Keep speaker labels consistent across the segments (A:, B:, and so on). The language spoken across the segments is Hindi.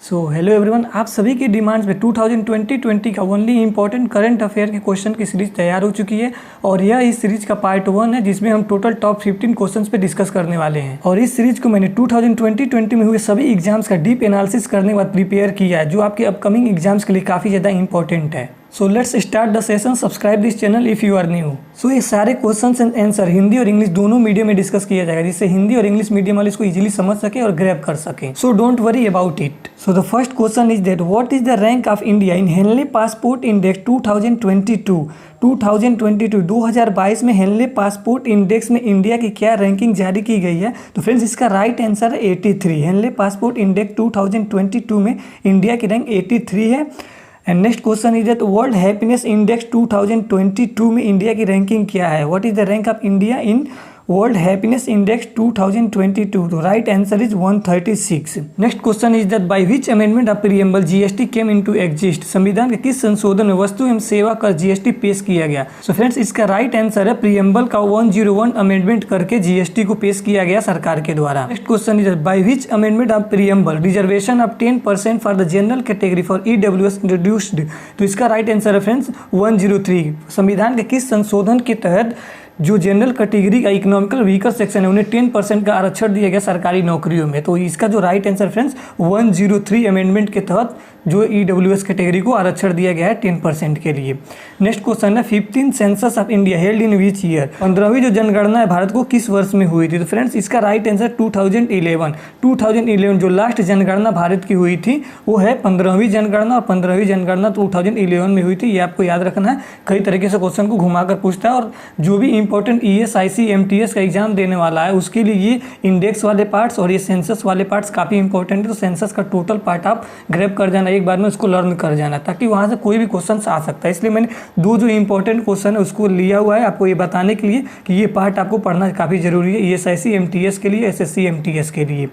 A: हेलो एवरीवन, आप सभी की डिमांड्स में 2020 का ओनली इंपॉर्टेंट करंट अफेयर के क्वेश्चन की सीरीज तैयार हो चुकी है और यह इस सीरीज का पार्ट 1 है जिसमें हम टोटल टॉप 15 क्वेश्चंस पे डिस्कस करने वाले हैं। और इस सीरीज को मैंने 2020 में हुए सभी एग्जाम्स का डीप एनालिसिस करने के बाद प्रिपेयर किया है, जो आपके अपकमिंग एग्जाम्स के लिए काफ़ी ज़्यादा इंपॉर्टेंट है। So let's start the session. Subscribe this channel if you are new. So ये सारे क्वेश्चंस एंड आंसर हिंदी और इंग्लिश दोनों मीडियम में डिस्कस किया जाएगा, जिससे हिंदी और इंग्लिश मीडियम वाले इसको इजीली समझ सके और ग्रैब कर सके। So don't worry about it. So the first question is that what is the rank of India in Henley passport index 2022। 2022 में हेनले पासपोर्ट इंडेक्स में इंडिया की क्या रैंकिंग जारी की गई है? तो फ्रेंड्स इसका राइट आंसर है 83। हेनले पासपोर्ट इंडेक्स 2022 में इंडिया की रैंक 83 है। And next question is that world happiness index 2022 में इंडिया की रैंकिंग क्या है? What is the rank of India in world happiness index 2022? तो right answer is 136। Next question is that by which amendment of preamble GST came into exist? संविधान के किस संशोधन में वस्तु एवं सेवा कर जीएसटी पेश किया गया? सो फ्रेंड्स इसका राइट आंसर है प्रीएम्बल का 101 अमेंडमेंट करके जीएसटी को पेश किया गया सरकार के द्वारा। Next question is by which amendment of preamble reservation of 10% for the general category for EWS introduced? तो इसका राइट आंसर है फ्रेंड्स 103। संविधान के किस संशोधन के तहत जो जनरल कैटेगरी का इकोनॉमिकल वीकर सेक्शन है उन्हें 10% का आरक्षण दिया गया सरकारी नौकरियों में? तो इसका जो राइट आंसर फ्रेंड्स 103 अमेंडमेंट के तहत जो ईडब्ल्यूएस कैटेगरी को आरक्षण दिया गया है 10% के लिए। नेक्स्ट क्वेश्चन है 15th census of India held in which year? 15वीं जो जनगणना है भारत को किस वर्ष में हुई थी? तो फ्रेंड्स इसका राइट आंसर 2011। 2011 जो लास्ट जनगणना भारत की हुई थी वो है 15वीं जनगणना, और 15वीं जनगणना 2011 में हुई थी। ये आपको याद रखना है, कई तरीके से क्वेश्चन को घुमाकर पूछता है। और जो भी इंपॉर्टेंट ESIC MTS का एग्जाम देने वाला है उसके लिए ये इंडेक्स वाले पार्ट्स और ये सेंसस वाले पार्ट्स काफ़ी इंपॉर्टेंट है। तो सेंसस का टोटल पार्ट आप ग्रैब कर जाना, एक बार में उसको लर्न कर जाना, ताकि वहाँ से कोई भी क्वेश्चन आ सकता है। इसलिए मैंने दो जो इंपॉर्टेंट क्वेश्चन है उसको लिया हुआ है आपको ये बताने के लिए कि ये पार्ट आपको पढ़ना काफ़ी जरूरी है ESIC MTS के लिए, SSC MTS के लिए।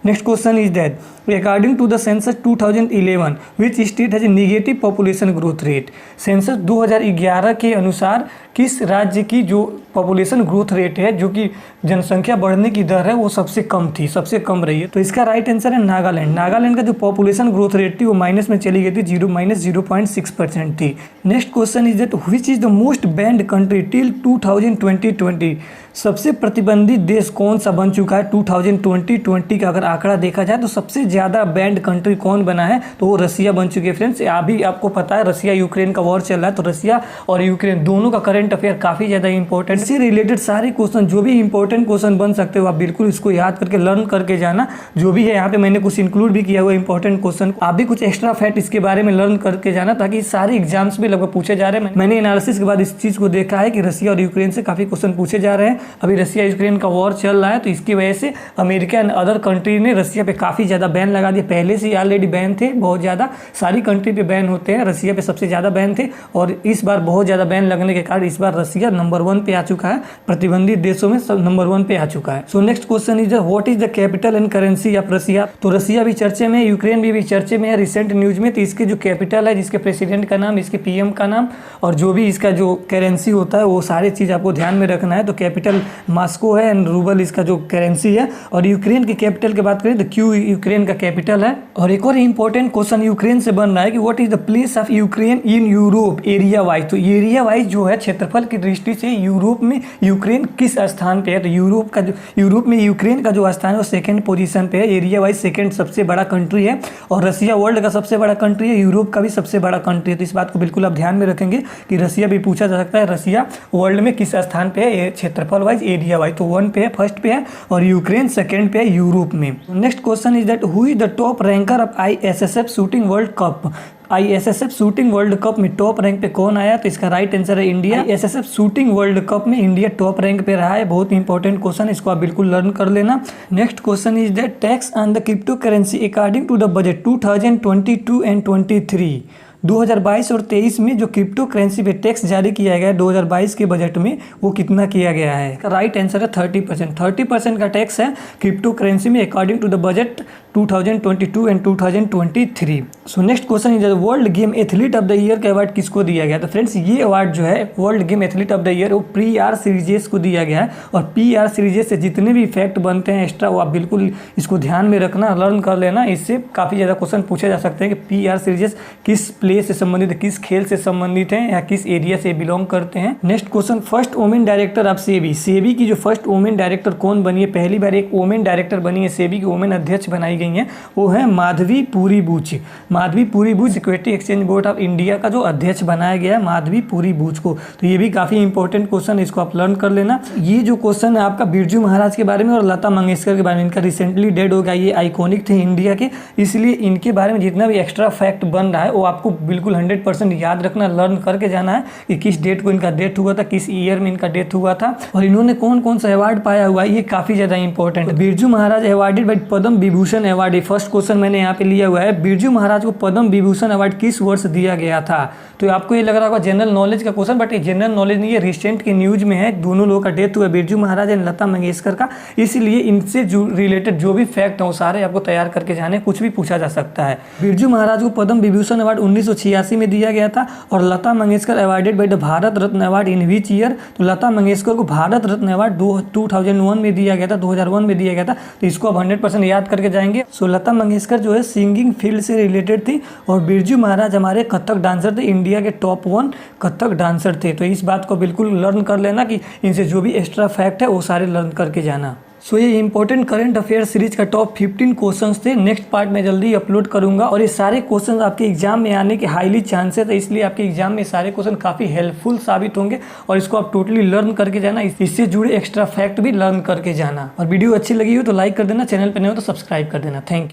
A: Next question is that according to the census 2011 which state has negative population growth rate? Census 2011 के अनुसार किस राज्य की जो पॉपुलेशन ग्रोथ रेट है, जो कि जनसंख्या बढ़ने की दर है, वो सबसे कम थी, सबसे कम रही है? तो इसका राइट आंसर है नागालैंड। नागालैंड का जो पॉपुलेशन ग्रोथ रेट थी वो माइनस में चली गई थी, -0.6% थी। Next question is that which is the most band country till 2020? सबसे प्रतिबंधित देश कौन सा बन चुका है 2020 का अगर आंकड़ा देखा जाए तो सबसे ज़्यादा बैंड कंट्री कौन बना है? तो वो रसिया बन चुकी है। फ्रेंड्स अभी आपको पता है रसिया यूक्रेन का वॉर चल रहा है, तो रसिया और यूक्रेन दोनों का करंट अफेयर काफ़ी ज़्यादा इंपॉर्टेंट। इससे रिलेटेड सारे क्वेश्चन जो भी इंपॉर्टेंट क्वेश्चन बन सकते हो आप बिल्कुल इसको याद करके लर्न करके जाना। जो भी है यहाँ पे मैंने कुछ इंक्लूड भी किया हुआ इंपॉर्टेंट क्वेश्चन, आप भी कुछ एक्स्ट्रा फैक्ट इसके बारे में लर्न करके जाना, ताकि सारे एग्जाम्स में लगभग पूछे जा रहे हैं। मैंने एनालिसिस के बाद इस चीज़ को देखा है कि रसिया और यूक्रेन से काफ़ी क्वेश्चन पूछे जा रहे हैं। अभी रसिया यूक्रेन का वॉर चल रहा है, तो इसकी वजह से अमेरिका एंड अदर कंट्री ने रसिया पे काफ़ी ज़्यादा बैन लगा दिया। पहले से ऑलरेडी बैन थे, बहुत ज़्यादा सारी कंट्री पे बैन होते हैं, रसिया पे सबसे ज़्यादा बैन थे। और इस बार बहुत ज़्यादा बैन लगने के कारण इस बार रसिया नंबर 1 पे आ चुका है, प्रतिबंधित देशों में सब नंबर 1 पे आ चुका है। So next question is what is the capital and currency of Russia? तो रसिया भी चर्चे में है, यूक्रेन भी चर्चे में है रिसेंट न्यूज में। तो इसके जो कैपिटल है, जिसके प्रेसिडेंट का नाम, इसके PM का नाम, और जो भी इसका जो करेंसी होता है वो सारी चीज़ आपको ध्यान में रखना है। तो कैपिटल मॉस्को है एंड रूबल इसका जो करेंसी है। और यूक्रेन की कैपिटल की बात करें तो क्यू यूक्रेन का कैपिटल है। और एक और इंपॉर्टेंट क्वेश्चन यूक्रेन से बन रहा है कि what is the place of Ukraine in Europe area wise? तो एरिया वाइज जो है क्षेत्रफल की दृष्टि से यूरोप में यूक्रेन किस स्थान पे है? तो यूरोप में यूक्रेन का जो स्थान है वो सेकंड पोजीशन पे है, एरिया वाइज सेकंड सबसे बड़ा कंट्री है। और रसिया वर्ल्ड का सबसे बड़ा कंट्री है, यूरोप का भी सबसे बड़ा कंट्री है। तो इस बात को बिल्कुल आप ध्यान में रखेंगे कि रसिया भी पूछा जा सकता है, रसिया वर्ल्ड में किस स्थान पे है क्षेत्रफल वाइज, एरिया वाइज? तो 1 पे है, फर्स्ट पे है, और यूक्रेन सेकंड पे है यूरोप में। Next question is that who is the top ranker of ISSF shooting world cup? ISSF shooting world cup में टॉप रैंक पे कौन आया? तो इसका राइट आंसर है India. ISSF shooting world cup में इंडिया टॉप रैंक पे रहा है। बहुत इंपॉर्टेंट क्वेश्चन, इसको आप बिल्कुल लर्न कर लेना। Next question is that tax on the crypto currency according to the budget 2022 and 23। 2022 और 23 में जो क्रिप्टो करेंसी पे टैक्स जारी किया गया है 2022 के बजट में, वो कितना किया गया है? इसका राइट आंसर है 30%। 30% का टैक्स है क्रिप्टो करेंसी में according to the budget 2022 and 2023। So next question is world game athlete of the year का अवार्ड किसको दिया गया? तो फ्रेंड्स ये अवार्ड जो है world game athlete of the year वो PR सीरीजेस को दिया गया है। और PR सीरीजेस से जितने भी फैक्ट बनते हैं एक्स्ट्रा वो आप बिल्कुल इसको ध्यान में रखना, लर्न कर लेना। इससे काफ़ी ज़्यादा क्वेश्चन पूछे जा सकते हैं कि PR सीरीजेस किस प्ले से संबंधित है, किस खेल से संबंधित है या किस एरिया से बिलोंग करते हैं। Next question, first women director of SEBI. SEBI की जो फर्स्ट वुमेन डायरेक्टर कौन बनी है? पहली बार एक वुमेन डायरेक्टर बनी है, सेबी की वुमेन अध्यक्ष बनाई गई है, वो है Madhabi Puri Buch. Madhabi Puri Buch security exchange board of India का जो अध्यक्ष बनाया गया है माधवी पुरी बुच को। तो ये भी काफ़ी इंपॉर्टेंट क्वेश्चन है, इसको आप लर्न कर लेना। ये जो क्वेश्चन है आपका बिरजू महाराज के बारे में और लता मंगेशकर के बारे में, इनका रिसेंटली डेड हो गया, ये आइकॉनिक थे इंडिया के, इसलिए इनके बारे में जितना भी एक्स्ट्रा फैक्ट बन रहा है वो आपको बिल्कुल 100% याद रखना, लर्न करके जाना है कि किस डेट को इनका डेथ हुआ था, किस ईयर में इनका डेथ हुआ था और इन्होंने कौन कौन सा अवार्ड पाया हुआ है, ये काफ़ी ज़्यादा इंपॉर्टेंट है। Birju Maharaj awarded by Padma Vibhushan award, first question मैंने यहाँ पे लिया हुआ है। बिरजू महाराज को पद्म विभूषण अवार्ड किस वर्ष दिया गया था? तो आपको ये लग रहा होगा जनरल नॉलेज का क्वेश्चन, बट ये जनरल नॉलेज नहीं है, रिसेंट के न्यूज में है। दोनों लोगों का डेथ हुआ है, बिरजू महाराज एंड लता मंगेशकर का, इसलिए इनसे जो रिलेटेड जो भी फैक्ट है वो सारे आपको तैयार करके जाने, कुछ भी पूछा जा सकता है। बिरजू महाराज को पद्म विभूषण अवार्ड 1986 में दिया गया था और Lata Mangeshkar awarded by the Bharat Ratna award in which year? तो लता मंगेशकर को भारत रत्न अवार्ड 2001 में दिया गया था, 2001 में दिया गया था। तो इसको आप 100% याद करके जाएंगे। सो लता मंगेशकर जो है सिंगिंग फील्ड से रिलेटेड थी और बिरजू महाराज हमारे कथक डांसर थे, इंडिया के टॉप 1 कथक डांसर थे। तो इस बात को बिल्कुल लर्न कर लेना कि इनसे जो भी एक्स्ट्रा फैक्ट है वो सारे लर्न करके जाना। सो ये इंपॉर्टेंट करंट अफेयर सीरीज का टॉप 15 क्वेश्चंस थे। नेक्स्ट पार्ट में जल्दी अपलोड करूंगा और ये सारे क्वेश्चंस आपके एग्जाम में आने के हाईली चांसेस है, इसलिए आपके एग्जाम में सारे क्वेश्चन काफ़ी हेल्पफुल साबित होंगे और इसको आप टोटली लर्न करके जाना, इससे जुड़े एक्स्ट्रा फैक्ट भी लर्न करके जाना। और वीडियो अच्छी लगी हो तो लाइक कर देना, चैनल पर नहीं हो तो सब्सक्राइब कर देना। Thank you.